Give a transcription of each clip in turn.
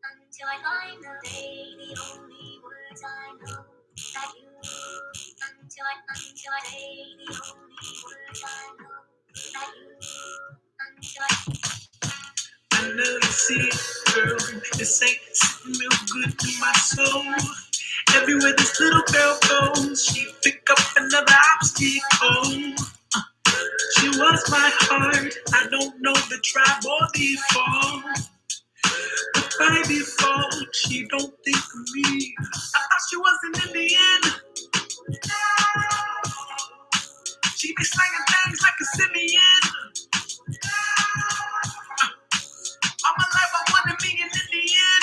Until I find the day, the only words I know that you. Until I say the only words I know that you. I know you see it, girl. This ain't sitting real good to my soul. Everywhere this little girl goes, she pick up another obstacle. She was my heart. I don't know the tribe or the fall. But by default, she don't think of me. I thought she was an Indian. She be slanging things like a simian. All my life I wanted me an Indian.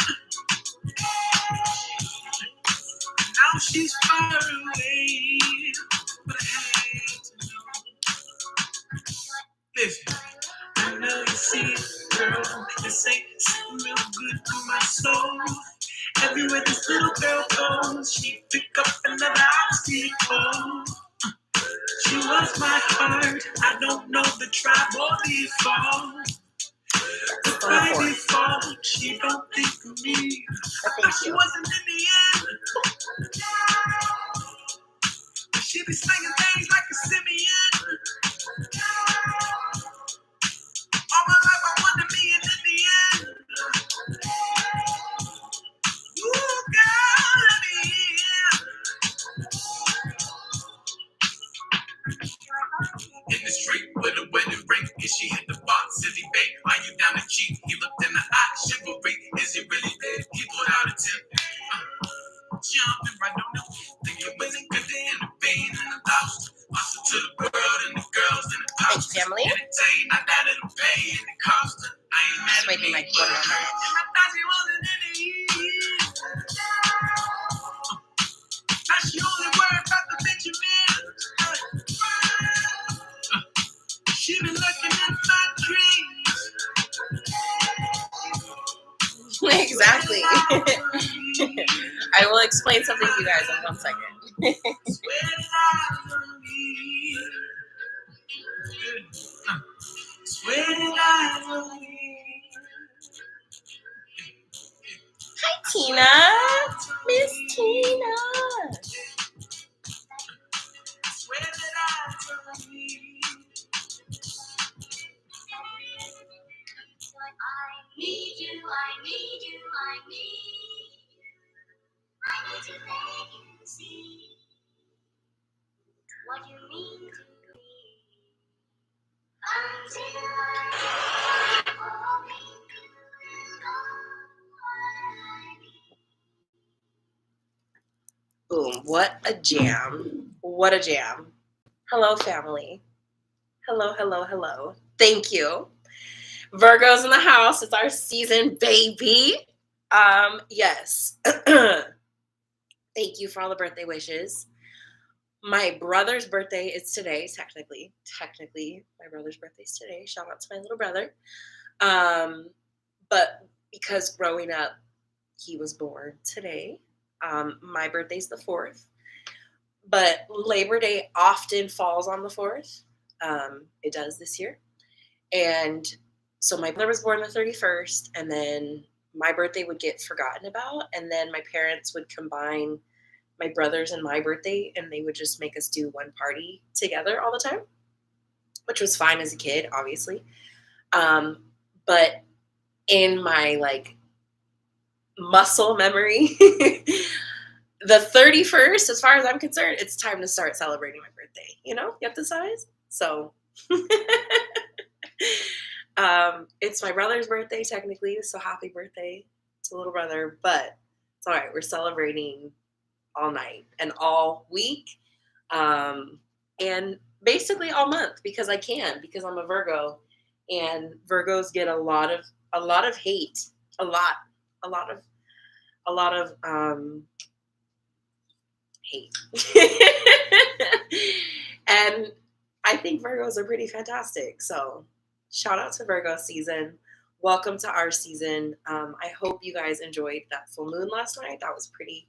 Now she's far away. But I had to know. Listen, I know you see it, girl. This ain't sitting real good to my soul. Everywhere this little girl goes, she pick up another obstacle. She was my heart. I don't know the tribe or the fall. But by default, she don't think of me. I thought she wasn't in the end. She be slinging things like a simian. All my life I wanted me an Indian. Ooh, girl, let me in the street with a wedding ring. Is she hit the box? Is he bait? Are you down to cheat? He looked in the eye, chivalry. Is he really dead? He pulled out a tip. Jumping right on the think it wasn't good to intervene in the house. Hustle to the world and the girls in the house. Hey, family. Entertain, I got it to pay and it cost her. I ain't mad at me, but I thought she wasn't in the heat. Now she only worried about the Benjamin. She been looking in my dreams. Exactly. I will explain something to you guys in 1 second. Hi, Tina. Miss Tina. I need you, I need you, I need you. I need to make you see what you mean to me. Until I fall into Boom. What a jam. What a jam. Hello, family. Hello, hello, hello. Thank you. Virgos in the house. It's our season, baby. Yes. Thank you for all the birthday wishes. My brother's birthday is today, technically. My brother's birthday is today. Shout out to my little brother. But because growing up, he was born today. My birthday's the 4th. But Labor Day often falls on the 4th. It does this year. And so my brother was born the 31st, and then my birthday would get forgotten about, and then my parents would combine my brother's and my birthday, and they would just make us do one party together all the time, which was fine as a kid, obviously. But in my muscle memory, the 31st, as far as I'm concerned, it's time to start celebrating my birthday. Get the size? So it's my brother's birthday, technically, so happy birthday to little brother, but it's all right. We're celebrating all night and all week, and basically all month because I can, because I'm a Virgo, and Virgos get a lot of hate, a lot of hate. And I think Virgos are pretty fantastic. So shout out to Virgo season. Welcome to our season. I hope you guys enjoyed that full moon last night. That was pretty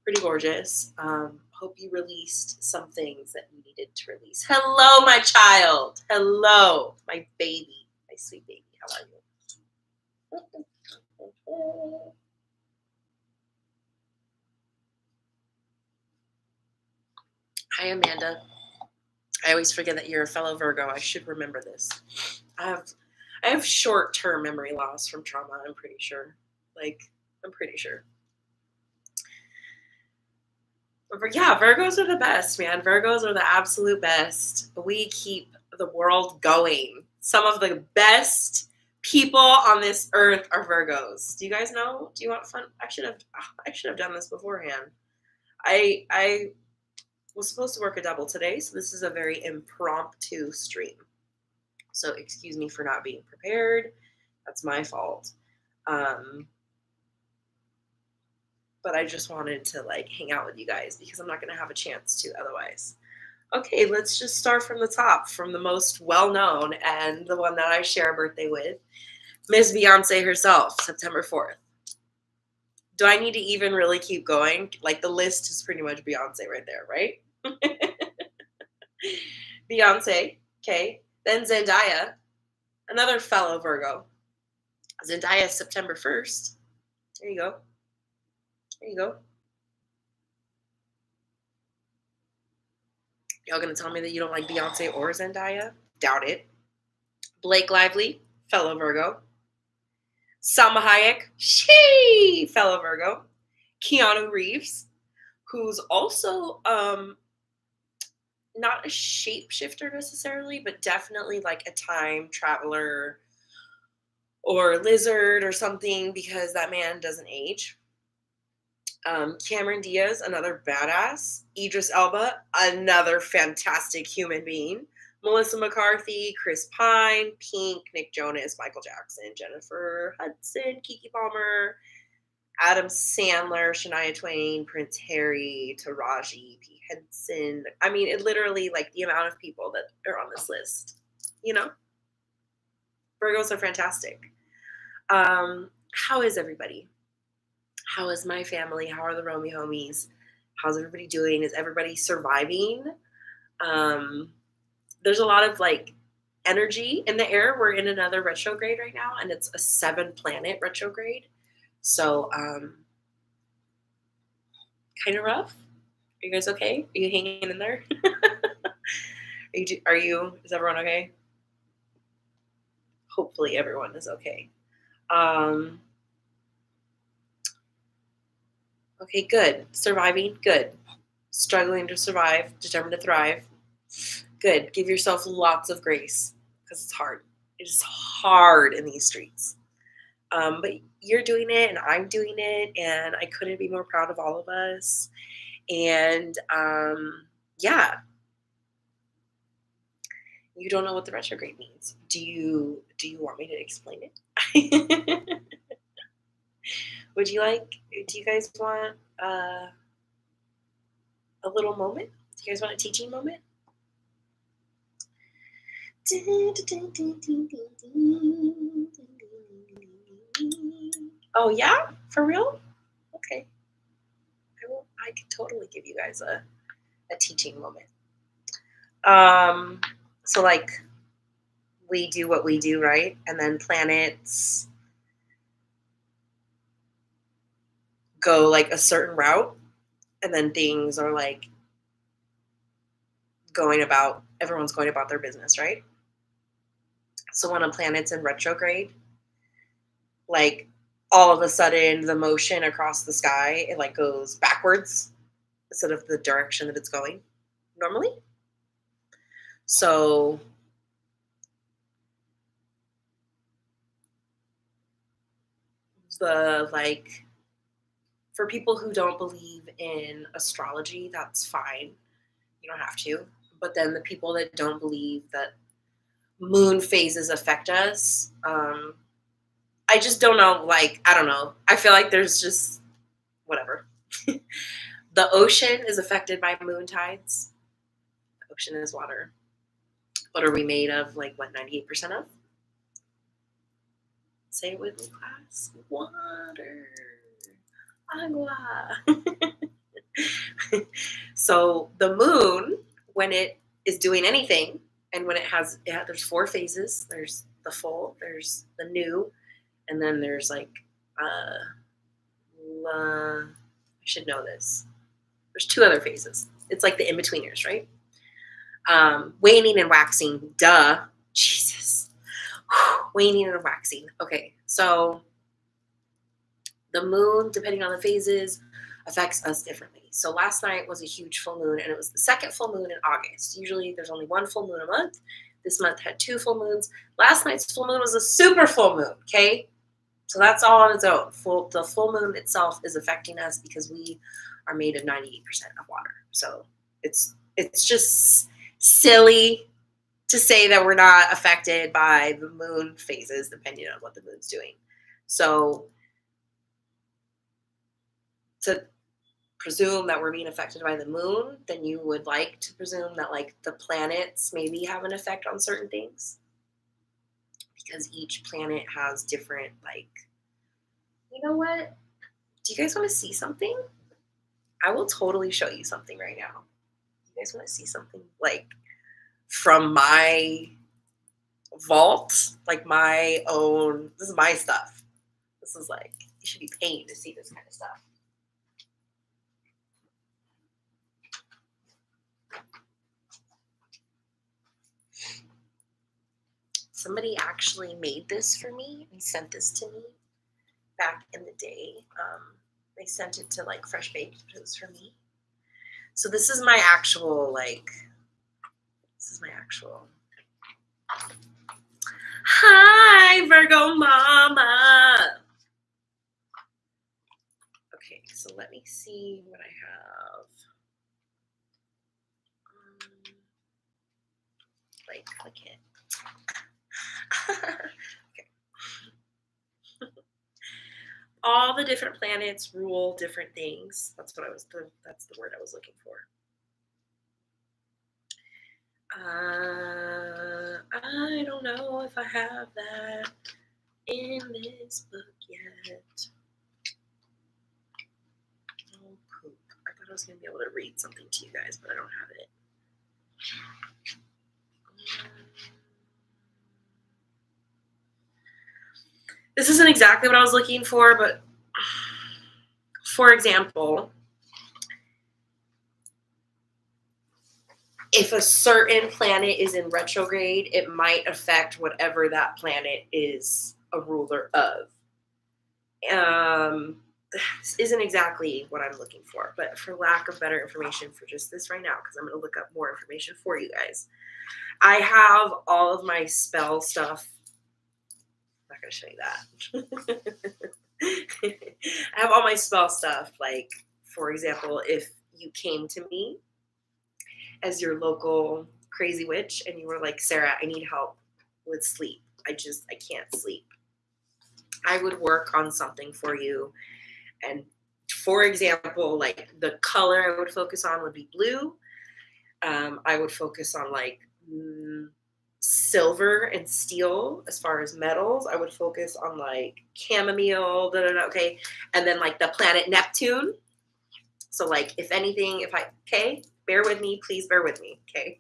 Pretty gorgeous. Hope you released some things that you needed to release. Hello, my child. Hello, my baby. My sweet baby. How are you? Hi, Amanda. I always forget that you're a fellow Virgo. I should remember this. I have short-term memory loss from trauma, I'm pretty sure. I'm pretty sure. Yeah, Virgos are the best, man. Virgos are the absolute best. We keep the world going. Some of the best people on this earth are Virgos. Do you guys know? Do you want fun? I should have done this beforehand. I was supposed to work a double today, so this is a very impromptu stream. So excuse me for not being prepared. That's my fault. But I just wanted to hang out with you guys because I'm not going to have a chance to otherwise. Okay, let's just start from the top, from the most well-known and the one that I share a birthday with, Miss Beyonce herself, September 4th. Do I need to even really keep going? The list is pretty much Beyonce right there, right? Beyonce, okay. Then Zendaya, another fellow Virgo. Zendaya, September 1st. There you go. There you go. Y'all gonna tell me that you don't like Beyonce or Zendaya? Doubt it. Blake Lively, fellow Virgo. Salma Hayek, fellow Virgo. Keanu Reeves, who's also not a shapeshifter necessarily, but definitely a time traveler or lizard or something, because that man doesn't age. Cameron Diaz, another badass. Idris Elba, another fantastic human being. Melissa McCarthy, Chris Pine, Pink, Nick Jonas, Michael Jackson, Jennifer Hudson, Keke Palmer, Adam Sandler, Shania Twain, Prince Harry, Taraji P. Henson. I mean, it literally, the amount of people that are on this list, Virgos are fantastic. How is everybody? How is my family? How are the Romy homies? How's everybody doing? Is everybody surviving? There's a lot of energy in the air. We're in another retrograde right now, and it's a 7-planet retrograde. So kind of rough. Are you guys okay? Are you hanging in there? Is everyone okay? Hopefully everyone is okay. Okay, good. Surviving, good. Struggling to survive, determined to thrive. Good. Give yourself lots of grace because it's hard. It is hard in these streets. But you're doing it and I'm doing it, and I couldn't be more proud of all of us. And yeah. You don't know what the retrograde means. Do you want me to explain it? Do you guys want a little moment? Do you guys want a teaching moment? Oh yeah? For real? Okay. I could totally give you guys a teaching moment. So we do what we do, right? And then planets go a certain route, and then things are everyone's going about their business, right? So when a planet's in retrograde, all of a sudden the motion across the sky, it goes backwards instead of the direction that it's going normally. So for people who don't believe in astrology, that's fine. You don't have to. But then the people that don't believe that moon phases affect us, I just don't know. I don't know. I feel like there's just whatever. The ocean is affected by moon tides. The ocean is water. What are we made of? 98% of? Say it with me, class. Water. Agua. So the moon, when it is doing anything, and when it has, there's 4 phases. There's the full, there's the new, and then there's like, I should know this. There's 2 other phases. It's like the in-betweeners, right? Waning and waxing. Duh. Jesus. Waning and waxing. Okay, so the moon, depending on the phases, affects us differently. So last night was a huge full moon, and it was the second full moon in August. Usually there's only 1 full moon a month. This month had 2 full moons. Last night's full moon was a super full moon, okay? So that's all on its own. The full moon itself is affecting us because we are made of 98% of water. So it's just silly to say that we're not affected by the moon phases, depending on what the moon's doing. So to presume that we're being affected by the moon, then you would like to presume that like the planets maybe have an effect on certain things, because each planet has different, like, you know what? Do you guys want to see something? I will totally show you something right now. You guys want to see something like from my vault, like my own, this is my stuff. This is like, you should be paying to see this kind of stuff. Somebody actually made this for me and sent this to me back in the day. They sent it to like Fresh Baked, but it was for me. So this is my actual, like, this is my actual. Hi, Virgo Mama. Okay, so let me see what I have. Like, click it. Okay. All the different planets rule different things. That's the word I was looking for. I don't know if I have that in this book yet. Oh, poop. I thought I was going to be able to read something to you guys, but I don't have it. This isn't exactly what I was looking for, but for example, if a certain planet is in retrograde, it might affect whatever that planet is a ruler of. This isn't exactly what I'm looking for, but for lack of better information for just this right now, because I'm going to look up more information for you guys, I have all of my spell stuff. I'm not going to show you that. I have all my spell stuff. Like, for example, if you came to me as your local crazy witch and you were like, Sarah, I need help with sleep. I can't sleep. I would work on something for you. And for example, like the color I would focus on would be blue. I would focus on like silver and steel as far as metals. I would focus on like chamomile, okay. And then like the planet Neptune. So like if anything, okay, bear with me, please bear with me, okay.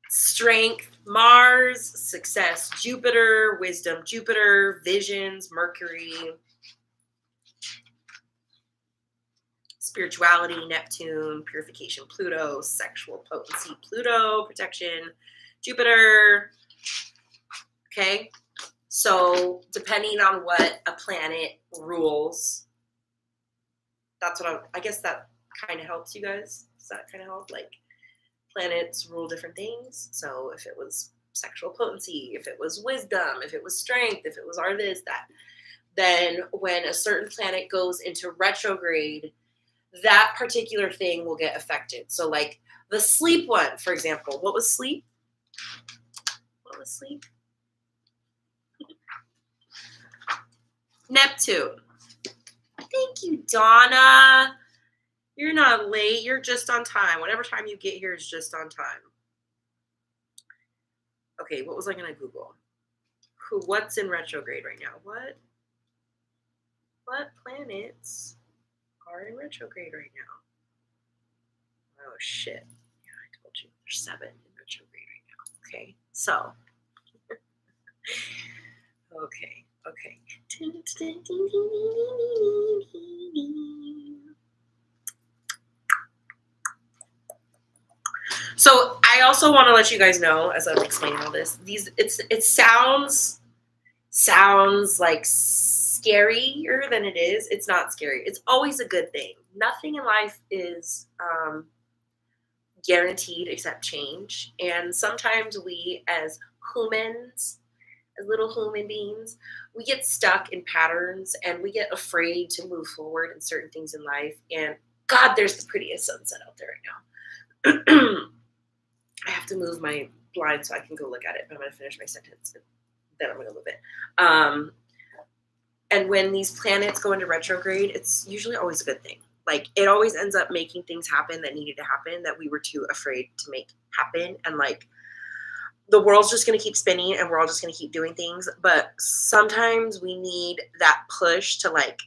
Strength, Mars, success, Jupiter, wisdom, Jupiter, visions, Mercury, spirituality, Neptune, purification, Pluto, sexual potency, Pluto, protection, Jupiter. Okay, so depending on what a planet rules, that's what I guess that kind of helps you guys. Does that kind of help? Like, planets rule different things. So if it was sexual potency, if it was wisdom, if it was strength, if it was this, that, then when a certain planet goes into retrograde, that particular thing will get affected. So like the sleep one, for example, what was sleep? What was sleep? Neptune. Thank you, Donna. You're not late. You're just on time. Whatever time you get here is just on time. Okay, what was I going to Google? What's in retrograde right now? What planets are in retrograde right now. Oh shit. Yeah, I told you. There's 7 in retrograde right now. Okay. So okay. So I also want to let you guys know, as I'm explaining all this, it sounds like scarier than it is. It's not scary. It's always a good thing. Nothing in life is guaranteed except change. And sometimes we, as humans, as little human beings, we get stuck in patterns and we get afraid to move forward in certain things in life. And God, there's the prettiest sunset out there right now. I have to move my blind so I can go look at it, but I'm going to finish my sentence and then I'm going to move it. And when these planets go into retrograde, it's usually always a good thing. Like, it always ends up making things happen that needed to happen that we were too afraid to make happen. And like, the world's just going to keep spinning and we're all just going to keep doing things. But sometimes we need that push to like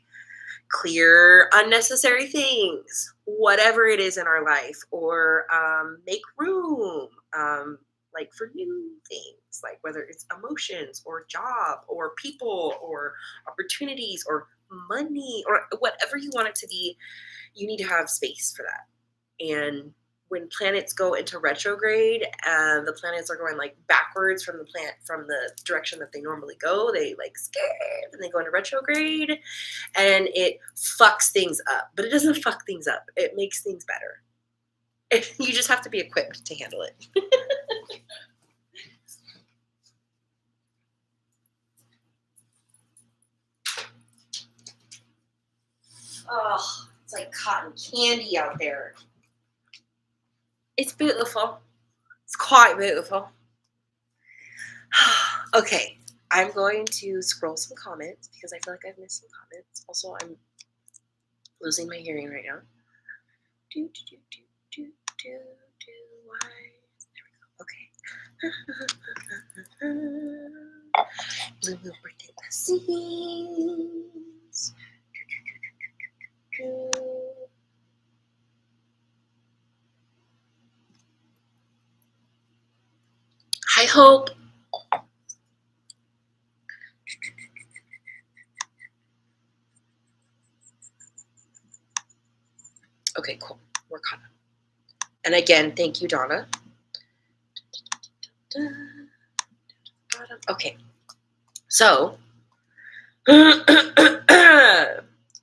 clear unnecessary things, whatever it is in our life, or make room, like for new things, like whether it's emotions or job or people or opportunities or money or whatever you want it to be. You need to have space for that. And when planets go into retrograde, the planets are going like backwards from the direction that they normally go. They like scared and they go into retrograde, and it fucks things up. But it doesn't fuck things up. It makes things better. You just have to be equipped to handle it. Oh, it's like cotton candy out there. It's beautiful. It's quite beautiful. Okay, I'm going to scroll some comments because I feel like I've missed some comments. Also, I'm losing my hearing right now. Why? There we go. Okay. Blue birthday blessings. I hope. Okay, cool. We're caught up. And again, thank you, Donna. Okay. So,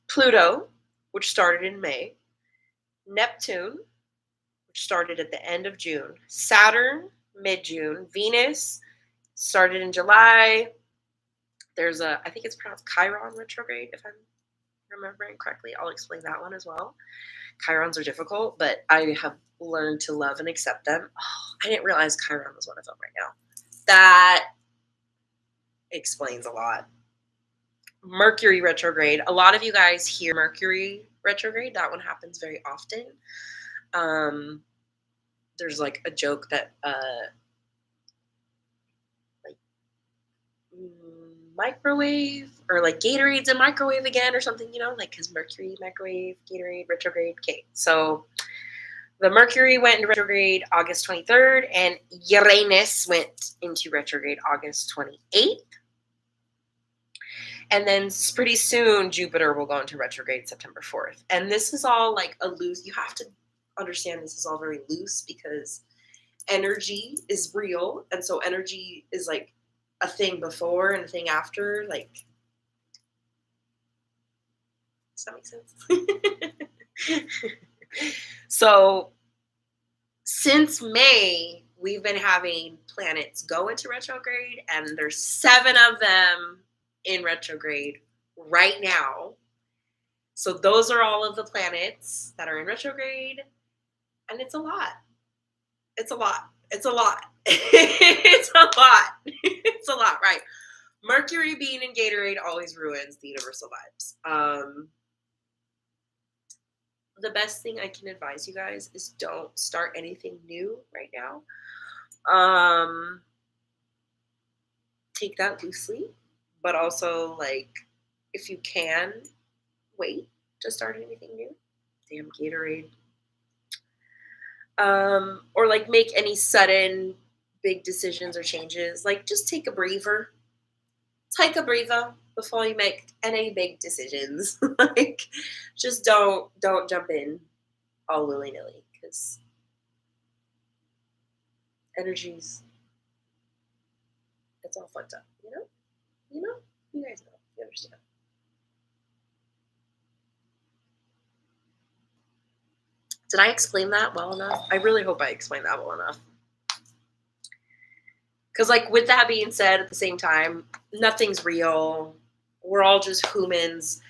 Pluto, which started in May, Neptune, which started at the end of June, Saturn, mid-June, Venus started in July. There's I think it's pronounced Chiron retrograde, if I'm remembering correctly. I'll explain that one as well. Chirons are difficult, but I have learned to love and accept them. Oh, I didn't realize Chiron was one of them right now. That explains a lot. Mercury retrograde. A lot of you guys hear Mercury retrograde. That one happens very often. There's like a joke that like microwave or like Gatorade's a microwave again or something, like because Mercury, microwave, Gatorade, retrograde. Okay, so the Mercury went into retrograde August 23rd and Uranus went into retrograde August 28th. And then pretty soon Jupiter will go into retrograde September 4th. And this is all like a loose, you have to understand this is all very loose because energy is real. And so energy is like a thing before and a thing after. Like, does that make sense? So since May, we've been having planets go into retrograde, and there's 7 of them in retrograde right now. So those are all of the planets that are in retrograde, and it's a lot. It's a lot. It's a lot. It's a lot. It's a lot, right? Mercury being in Gatorade always ruins the universal vibes. The best thing I can advise you guys is don't start anything new right now. Take that loosely, but also, like, if you can, wait. to start anything new. Damn Gatorade. Or like make any sudden big decisions or changes. Like just take a breather. Take a breather before you make any big decisions. Like just don't jump in all willy-nilly because energies, it's all fucked up, you know? You know? You guys know. You understand. Did I explain that well enough? I really hope I explained that well enough. Because, like, with that being said, at the same time, nothing's real. We're all just humans,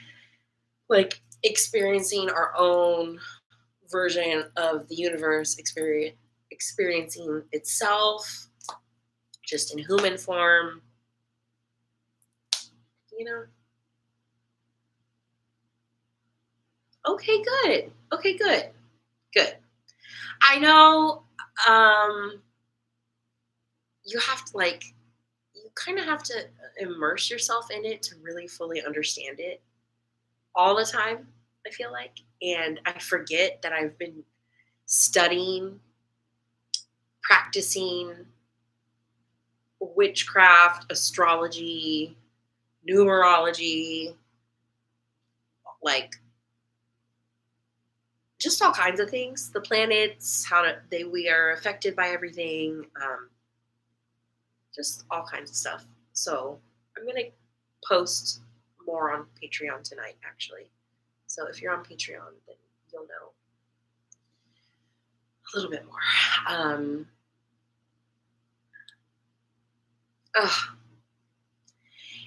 like, experiencing our own version of the universe, experiencing itself, just in human form. You know? Okay, good. Okay, good. Good. I know you have to, like, you kind of have to immerse yourself in it to really fully understand it all the time, I feel like. And I forget that I've been studying, practicing witchcraft, astrology, numerology, like just all kinds of things. The planets, we are affected by everything, just all kinds of stuff. So I'm gonna post more on Patreon tonight, actually. So if you're on Patreon, then you'll know a little bit more.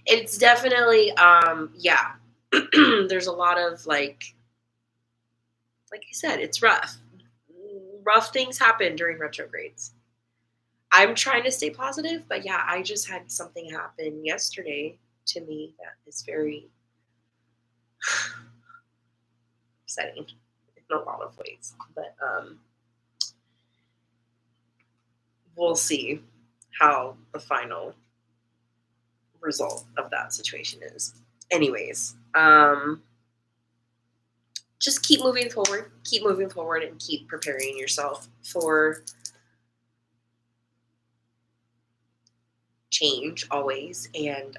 It's definitely, yeah. There's a lot of like I said, it's rough. Rough things happen during retrogrades. I'm trying to stay positive, but yeah, I just had something happen yesterday to me that is very upsetting in a lot of ways. But we'll see how the final result of that situation is. Anyways, just keep moving forward, and keep preparing yourself for change always. And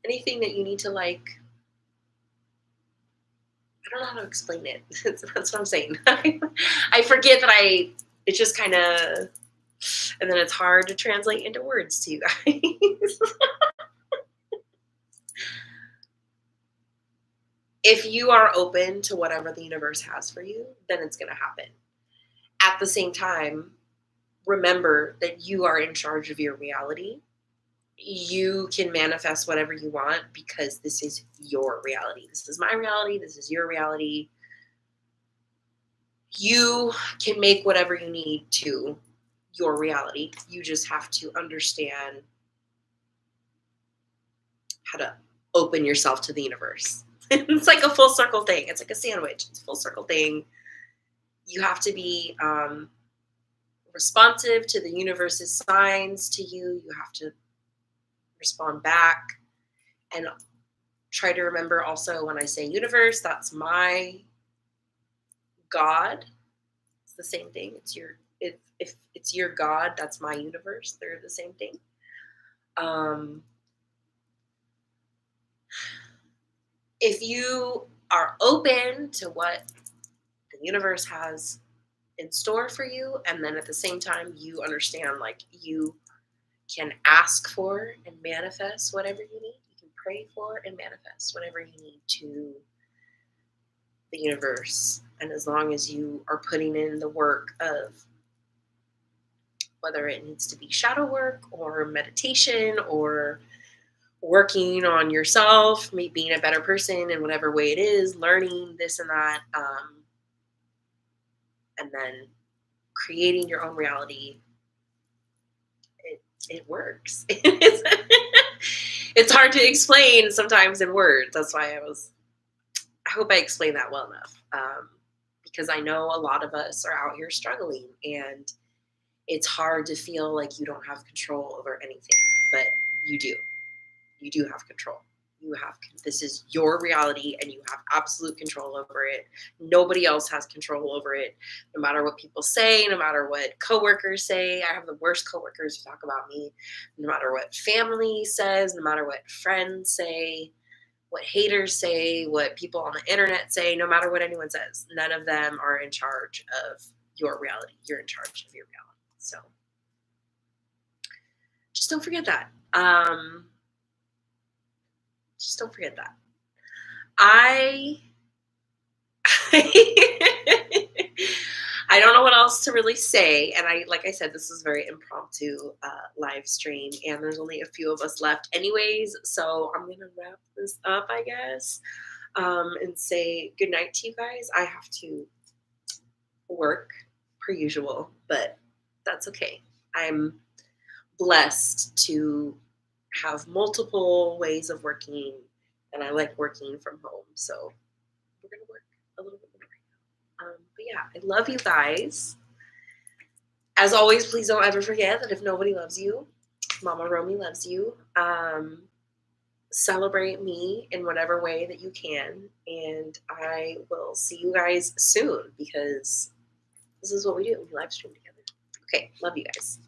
anything that you need to, like, I don't know how to explain it. That's what I'm saying. I forget that it's just kind of, and then it's hard to translate into words to you guys. If you are open to whatever the universe has for you, then it's going to happen. At the same time, remember that you are in charge of your reality. You can manifest whatever you want because this is your reality. This is my reality. This is your reality. You can make whatever you need to your reality. You just have to understand how to open yourself to the universe. It's like a full circle thing. It's like a sandwich. It's a full circle thing. You have to be responsive to the universe's signs to you. You have to respond back. And try to remember also when I say universe, that's my God. It's the same thing. If it's your God, that's my universe. They're the same thing. If you are open to what the universe has in store for you, and then at the same time you understand, like, you can ask for and manifest whatever you need. You can pray for and manifest whatever you need to the universe. And as long as you are putting in the work of whether it needs to be shadow work or meditation or working on yourself, being a better person in whatever way it is, learning this and that, and then creating your own reality, it works. It's hard to explain sometimes in words. That's why I hope I explained that well enough, because I know a lot of us are out here struggling, and it's hard to feel like you don't have control over anything, but you do. You do have control. This is your reality and you have absolute control over it. Nobody else has control over it. No matter what people say, no matter what coworkers say. I have the worst coworkers who talk about me. No matter what family says, no matter what friends say, what haters say, what people on the internet say, no matter what anyone says, none of them are in charge of your reality. You're in charge of your reality. So just don't forget that. Just don't forget that. I don't know what else to really say. And like I said, this is very impromptu live stream, and there's only a few of us left anyways. So I'm going to wrap this up, I guess, and say good night to you guys. I have to work per usual, but that's okay. I'm blessed to have multiple ways of working, and I like working from home. So we're going to work a little bit more. But yeah, I love you guys. As always, please don't ever forget that if nobody loves you, Mama Romy loves you. Celebrate me in whatever way that you can. And I will see you guys soon because this is what we do. We live stream together. Okay, love you guys.